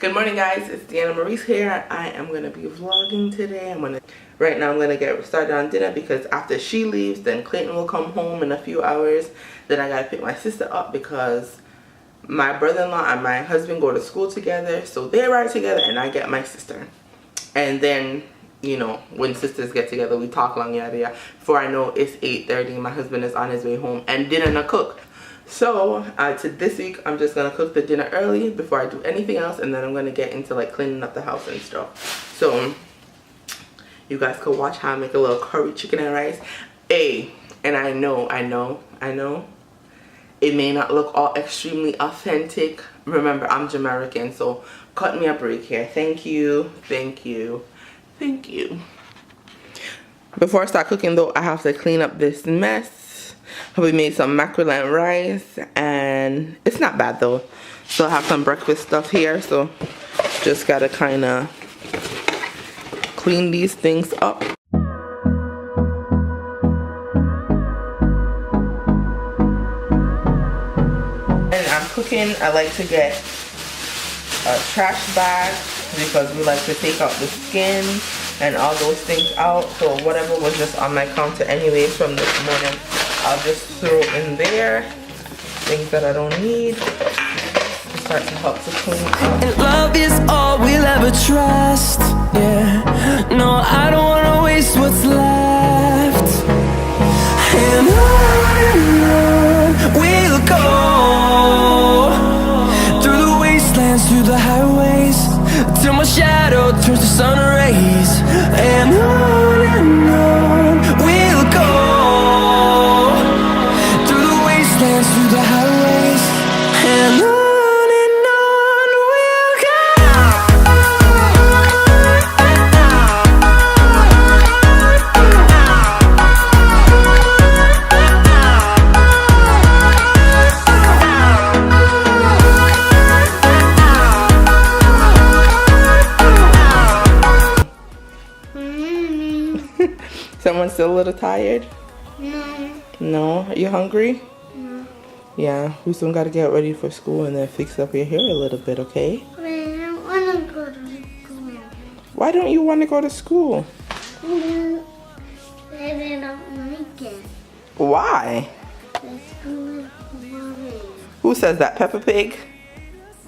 Good morning, guys. It's Deanna Maurice here. I am going to be vlogging today. Right now I'm going to get started on dinner because after she leaves, then Clayton will come home in a few hours. Then I got to pick my sister up because my brother-in-law and my husband go to school together. So they ride together and I get my sister. And then, you know, when sisters get together, we talk long, yada yada. Before I know, it's 8:30. My husband is on his way home and dinner to cook. So this week I'm just gonna cook the dinner early before I do anything else, and then I'm gonna get into like cleaning up the house and stuff. So you guys could watch how I make a little curry chicken and rice. And I know it may not look all extremely authentic. Remember, I'm Jamaican, so cut me a break here. Thank you. Before I start cooking though, I have to clean up this mess. We made some mackerel and rice, and it's not bad though. Still have some breakfast stuff here, so just gotta kind of clean these things up. And I'm cooking, I like to get a trash bag because we like to take out the skin and all those things out. So whatever was just on my counter anyways from this morning, I'll just throw in there things that I don't need. Start to help to clean up. And love is all we'll ever trust. Yeah, no, I don't wanna waste what's left. And on we'll go through the wastelands, through the highways, till my shadow turns to sun rays. And on we'll go. Through the highways, and on we'll go. Someone's still a little tired? No. No? Are you hungry? No. Yeah, we still gotta get ready for school and then fix up your hair a little bit, okay? But I don't want to go to school. Why don't you want to go to school? I don't like it. Why? The school is boring. Who says that? Peppa Pig?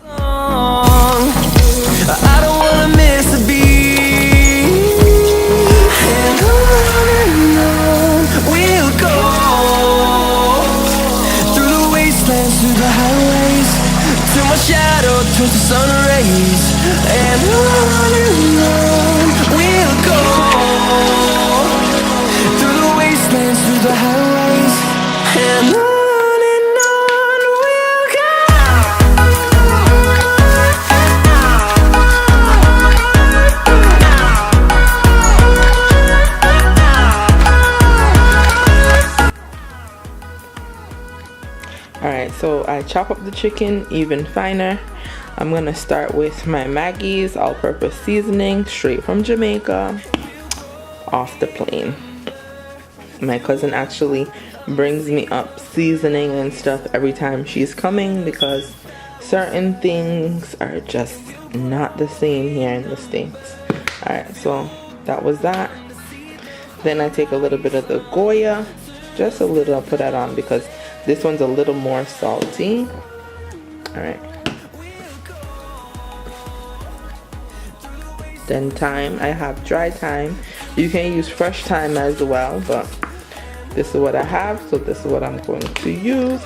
I don't wanna miss a beat. And on we'll go through the wastelands, through the highways, till my shadow turns to sun rays. And on we'll go through the wastelands, through the highways, and on. Alright, so I chop up the chicken even finer. I'm gonna start with my Maggie's all-purpose seasoning, straight from Jamaica, off the plane. My cousin actually brings me up seasoning and stuff every time she's coming because certain things are just not the same here in the States. Alright, so that was that. Then I take a little bit of the Goya, just a little, I'll put that on because this one's a little more salty. Alright. Then thyme. I have dry thyme. You can use fresh thyme as well, but this is what I have, so this is what I'm going to use.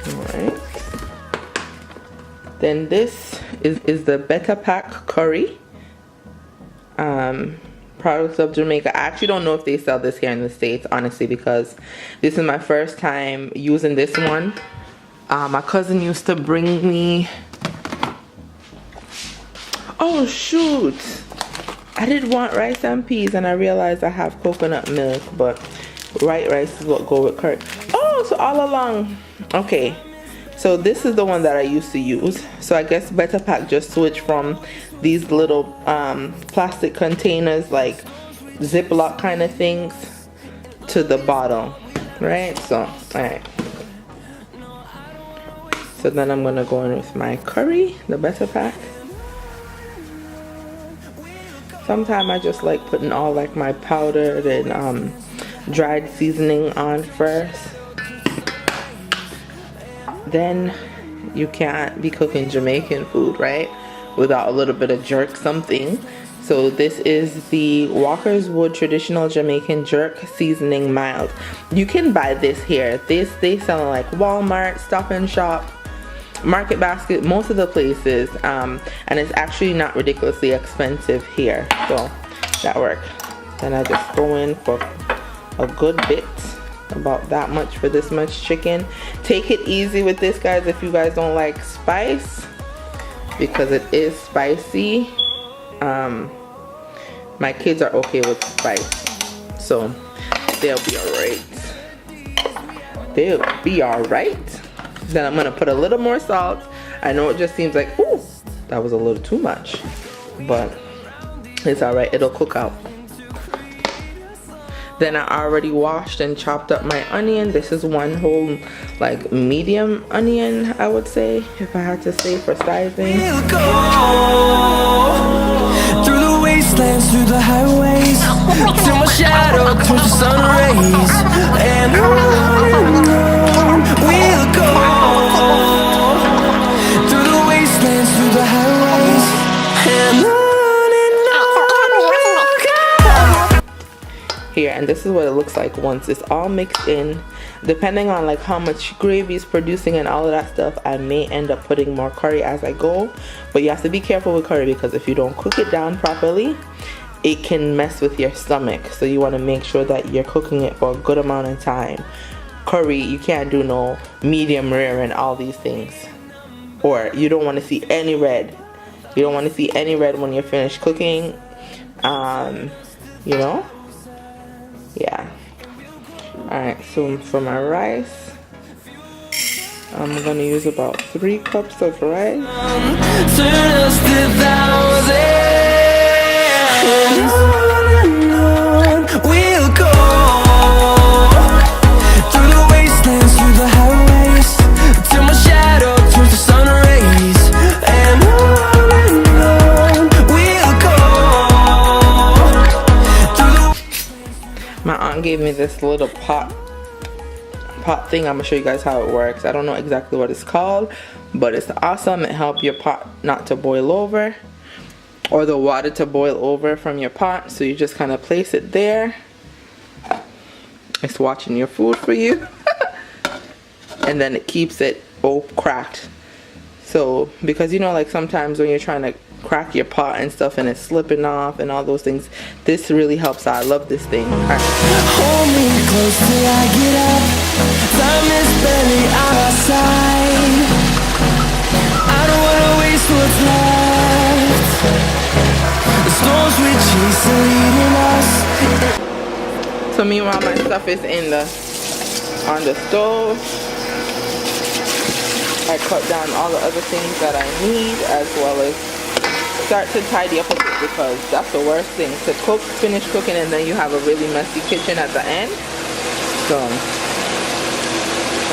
Alright. Then this is the Beta Pack curry. Products of Jamaica. I actually don't know if they sell this here in the States, honestly, because this is my first time using this one. My cousin used to bring me, oh shoot, I did want rice and peas and I realized I have coconut milk, but white rice is what go with curry. Oh, so all along, okay, so this is the one that I used to use. So I guess Better Pack just switched from these little plastic containers, like Ziploc kind of things, to the bottle. right? So, alright. So then I'm gonna go in with my curry, the better pack. Sometimes I just like putting all like my powdered and dried seasoning on first. Then you can't be cooking Jamaican food, right, without a little bit of jerk something. So this is the Walker's Wood Traditional Jamaican Jerk Seasoning Mild. You can buy this here. They sell like Walmart, Stop and Shop, Market Basket, most of the places, and it's actually not ridiculously expensive here. So that works. Then I just go in for a good bit, about that much for this much chicken. Take it easy with this, guys, if you guys don't like spice, because it is spicy. My kids are okay with spice, so they'll be alright. They'll be alright. Then I'm gonna put a little more salt. I know it just seems like, ooh, that was a little too much, but it's alright, it'll cook out. Then I already washed and chopped up my onion. This is one whole like medium onion, I would say, if I had to say for sizing. We'll go through the wastelands, through the highways, till my shadow turns to sun rays. And on we'll go through the wastelands, through the highways, and on we'll go. Here, and this is what it looks like once it's all mixed in. Depending on like how much gravy is producing and all of that stuff, I may end up putting more curry as I go, but you have to be careful with curry, because if you don't cook it down properly, it can mess with your stomach. So you want to make sure that you're cooking it for a good amount of time. Curry, you can't do no medium rare and all these things, or you don't want to see any red. You don't want to see any red when you're finished cooking. You know, yeah. Alright, so for my rice, I'm gonna use about 3 cups of rice. Turn us to thousands. On we'll go through the wastelands, through the highways, till my shadow turns to sun rays. And on we'll go through the. My aunt gave me this little pot thing. I'm gonna show you guys how it works. I don't know exactly what it's called, but it's awesome. It helps your pot not to boil over, or the water to boil over from your pot. So you just kind of place it there. It's watching your food for you. And then it keeps it cracked. So because you know, like sometimes when you're trying to crack your pot and stuff and it's slipping off and all those things, this really helps out. I love this thing. Right. Hold me close till I get up. Time is barely on our side. I don't wanna waste what's left. The storms we chase are leading us. So meanwhile, my stuff is on the stove. I cut down all the other things that I need, as well as start to tidy up a bit, because that's the worst thing, to cook, finish cooking, and then you have a really messy kitchen at the end. So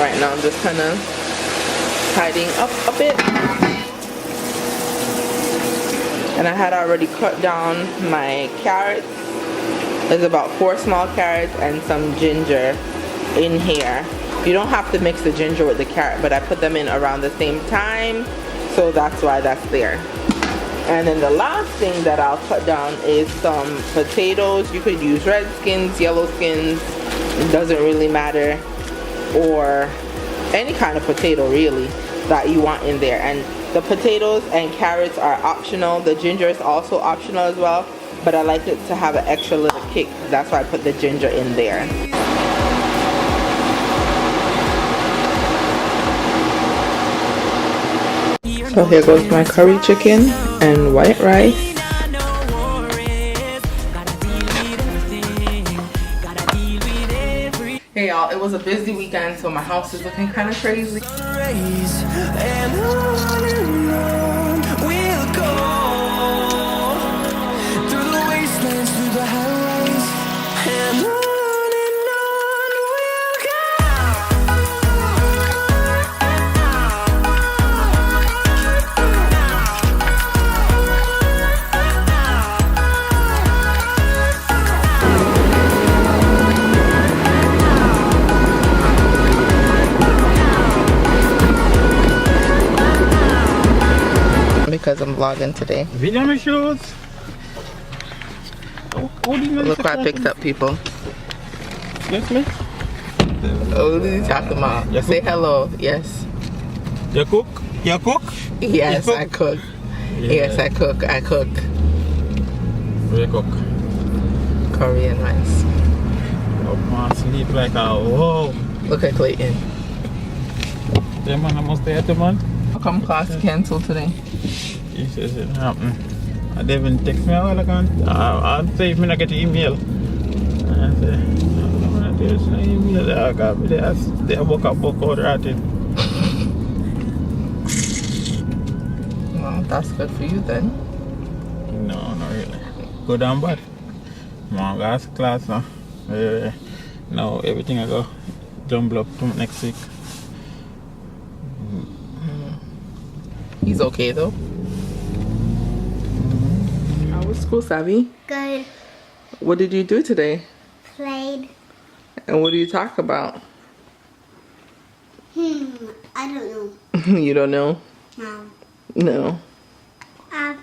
right now I'm just kind of tidying up a bit. And I had already cut down my carrots. There's about 4 small carrots and some ginger in here. You don't have to mix the ginger with the carrot, but I put them in around the same time, so that's why that's there. And then the last thing that I'll cut down is some potatoes. You could use red skins, yellow skins, it doesn't really matter, or any kind of potato really that you want in there. And the potatoes and carrots are optional. The ginger is also optional as well, but I like it to have an extra little kick. That's why I put the ginger in there. So here goes my curry chicken and white rice. Hey y'all, it was a busy weekend, so my house is looking kind of crazy. And on we'll go through the wastelands, through the highways, and on we'll go. vlogging today. Video me shoes. Look what I picked up, people. Yes, me. Oh, what are you talking about? You Say cook? hello. Yes. You cook? You cook? Yes, You I cook. Yes, I cook. I cook. You cook. Korean rice. Oh, man, sleep like a whoa. Look at Clayton. Yeah, man, I must stay at the man. How come class canceled today? He says it happened. They even text me a while ago. I'll say if I not get the email. I say, no, there's no email. I got me there. They woke up, book out at it. Well, that's good for you then. No, not really. Good and bad. Man, gas class now. Now everything I go jumble up to next week. He's okay though. How was school, Savvy? Good. What did you do today? Played. And what do you talk about? I don't know. You don't know? No. No. Uh,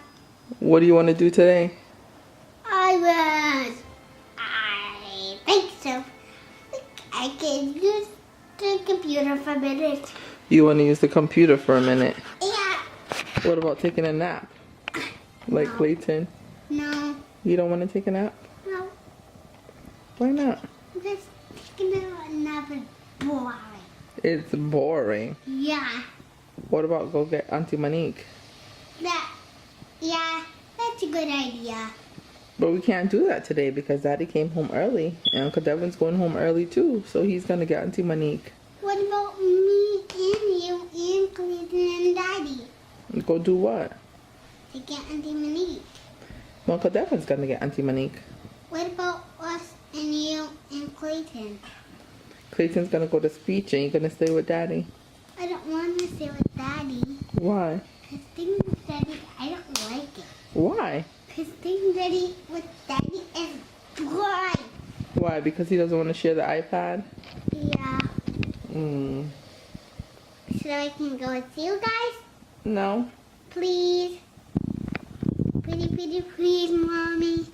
What do you want to do today? I think so. I can use the computer for a minute. You want to use the computer for a minute. Yeah. What about taking a nap? Like No. Clayton? No. You don't want to take a nap? No. Why not? Just taking another boring. It's boring. Yeah. What about go get Auntie Monique? Yeah, that's a good idea. But we can't do that today because Daddy came home early. And Uncle Devin's going home early too. So he's going to get Auntie Monique. What about me and you and Clayton and Daddy? Go do what? To get Auntie Monique. Well, Uncle Devin's going to get Auntie Monique. What about us and you and Clayton? Clayton's going to go to speech and you're going to stay with Daddy. I don't want to stay with Daddy. Why? Because staying with Daddy, I don't like it. Why? Because staying with Daddy is boring. Why? Because he doesn't want to share the iPad? Yeah. So I can go with you guys? No. Please. Pretty, please, Mommy.